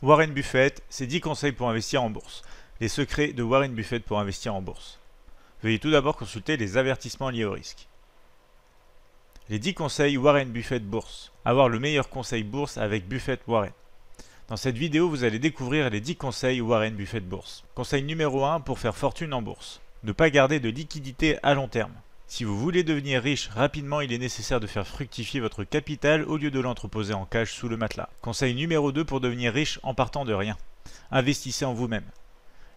Warren Buffett, ses 10 conseils pour investir en bourse. Les secrets de Warren Buffett pour investir en bourse. Veuillez tout d'abord consulter les avertissements liés au risque. Les 10 conseils Warren Buffett bourse. Avoir le meilleur conseil bourse avec Buffett Warren. Dans cette vidéo, vous allez découvrir les 10 conseils Warren Buffett bourse. Conseil numéro 1 pour faire fortune en bourse. Ne pas garder de liquidité à long terme. Si vous voulez devenir riche rapidement, il est nécessaire de faire fructifier votre capital au lieu de l'entreposer en cash sous le matelas. Conseil numéro 2 pour devenir riche en partant de rien. Investissez en vous-même.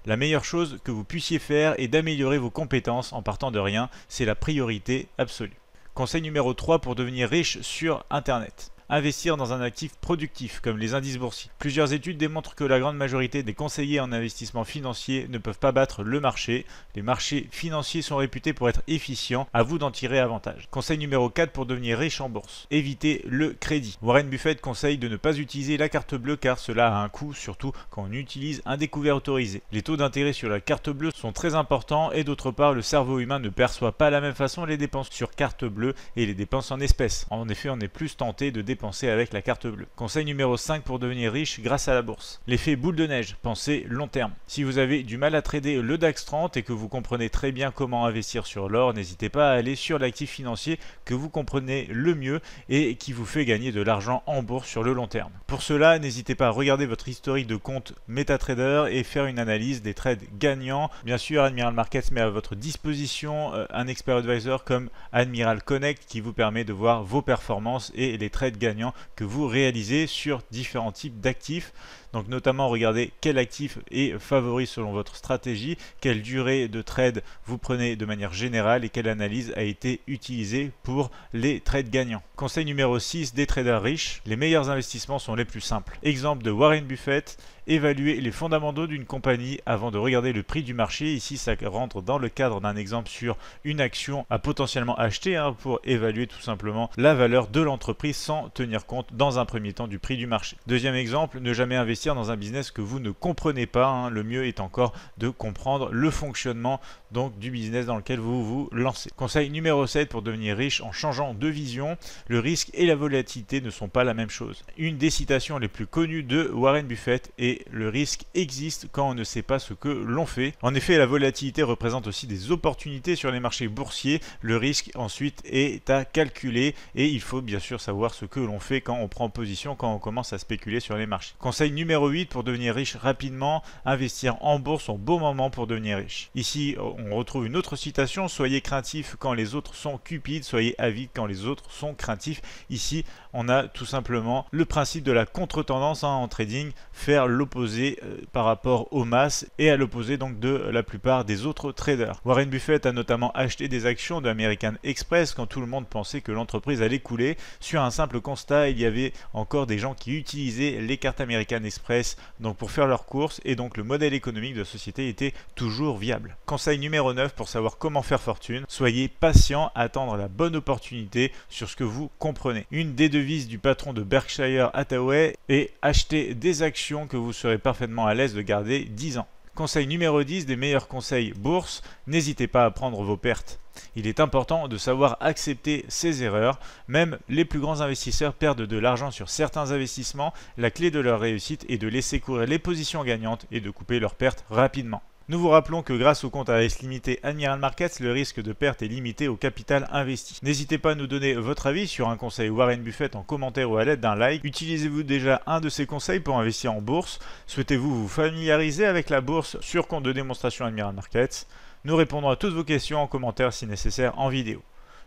La meilleure chose que vous puissiez faire est d'améliorer vos compétences en partant de rien, c'est la priorité absolue. Conseil numéro 3 pour devenir riche sur Internet. Investir dans un actif productif comme les indices boursiers. Plusieurs études démontrent que la grande majorité des conseillers en investissement financier ne peuvent pas battre le marché. Les marchés financiers sont réputés pour être efficients, à vous d'en tirer avantage. Conseil numéro 4 pour devenir riche en bourse. Évitez le crédit. Warren Buffett conseille de ne pas utiliser la carte bleue car cela a un coût, surtout quand on utilise un découvert autorisé. Les taux d'intérêt sur la carte bleue sont très importants et d'autre part le cerveau humain ne perçoit pas la même façon les dépenses sur carte bleue et les dépenses en espèces. En effet, on est plus tenté de dépenser avec la carte bleue. Conseil numéro 5 pour devenir riche grâce à la bourse. L'effet boule de neige, pensez long terme. Si vous avez du mal à trader le DAX 30 et que vous comprenez très bien comment investir sur l'or, n'hésitez pas à aller sur l'actif financier que vous comprenez le mieux et qui vous fait gagner de l'argent en bourse sur le long terme. Pour cela, n'hésitez pas à regarder votre historique de compte MetaTrader et faire une analyse des trades gagnants. Bien sûr, Admiral Markets met à votre disposition un expert advisor comme Admiral Connect qui vous permet de voir vos performances et les trades gagnants que vous réalisez sur différents types d'actifs. Donc notamment regardez quel actif est favori selon votre stratégie, quelle durée de trade vous prenez de manière générale et quelle analyse a été utilisée pour les trades gagnants. Conseil numéro 6 des traders riches, les meilleurs investissements sont les plus simples. Exemple de Warren Buffett, évaluer les fondamentaux d'une compagnie avant de regarder le prix du marché. Ici ça rentre dans le cadre d'un exemple sur une action à potentiellement acheter pour évaluer tout simplement la valeur de l'entreprise sans tenir compte dans un premier temps du prix du marché. Deuxième exemple, ne jamais investir dans un business que vous ne comprenez pas. Le mieux est encore de comprendre le fonctionnement donc du business dans lequel vous vous lancez. Conseil numéro 7 pour devenir riche en changeant de vision. Le risque et la volatilité ne sont pas la même chose. Une des citations les plus connues de Warren Buffett est: le risque existe quand on ne sait pas ce que l'on fait. En effet, la volatilité représente aussi des opportunités sur les marchés boursiers. Le risque ensuite est à calculer et il faut bien sûr savoir ce que l'on fait quand on prend position, quand on commence à spéculer sur les marchés. Conseil numéro 8 pour devenir riche rapidement, investir en bourse au bon moment pour devenir riche. Ici, on retrouve une autre citation: soyez craintifs quand les autres sont cupides, soyez avides quand les autres sont craintifs. Ici, on a tout simplement le principe de la contre-tendance en trading, faire l'opposé par rapport aux masses et à l'opposé donc de la plupart des autres traders. Warren Buffett a notamment acheté des actions de American Express quand tout le monde pensait que l'entreprise allait couler. Sur un simple constat, il y avait encore des gens qui utilisaient les cartes American Express donc pour faire leurs courses et donc le modèle économique de la société était toujours viable. Conseil numéro 9 pour savoir comment faire fortune, soyez patient, attendre la bonne opportunité sur ce que vous comprenez. Une des devises du patron de Berkshire Hathaway est: acheter des actions que vous serez parfaitement à l'aise de garder 10 ans. Conseil numéro 10 des meilleurs conseils bourse, n'hésitez pas à prendre vos pertes. Il est important de savoir accepter ses erreurs. Même les plus grands investisseurs perdent de l'argent sur certains investissements. La clé de leur réussite est de laisser courir les positions gagnantes et de couper leurs pertes rapidement. Nous vous rappelons que grâce au compte à risque limité Admiral Markets, le risque de perte est limité au capital investi. N'hésitez pas à nous donner votre avis sur un conseil Warren Buffett en commentaire ou à l'aide d'un like. Utilisez-vous déjà un de ces conseils pour investir en bourse? Souhaitez-vous vous familiariser avec la bourse sur compte de démonstration Admiral Markets? Nous répondrons à toutes vos questions en commentaire si nécessaire en vidéo.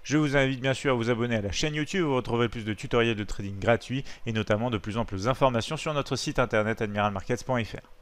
Je vous invite bien sûr à vous abonner à la chaîne YouTube où vous retrouverez plus de tutoriels de trading gratuits et notamment de plus amples informations sur notre site internet admiralmarkets.fr.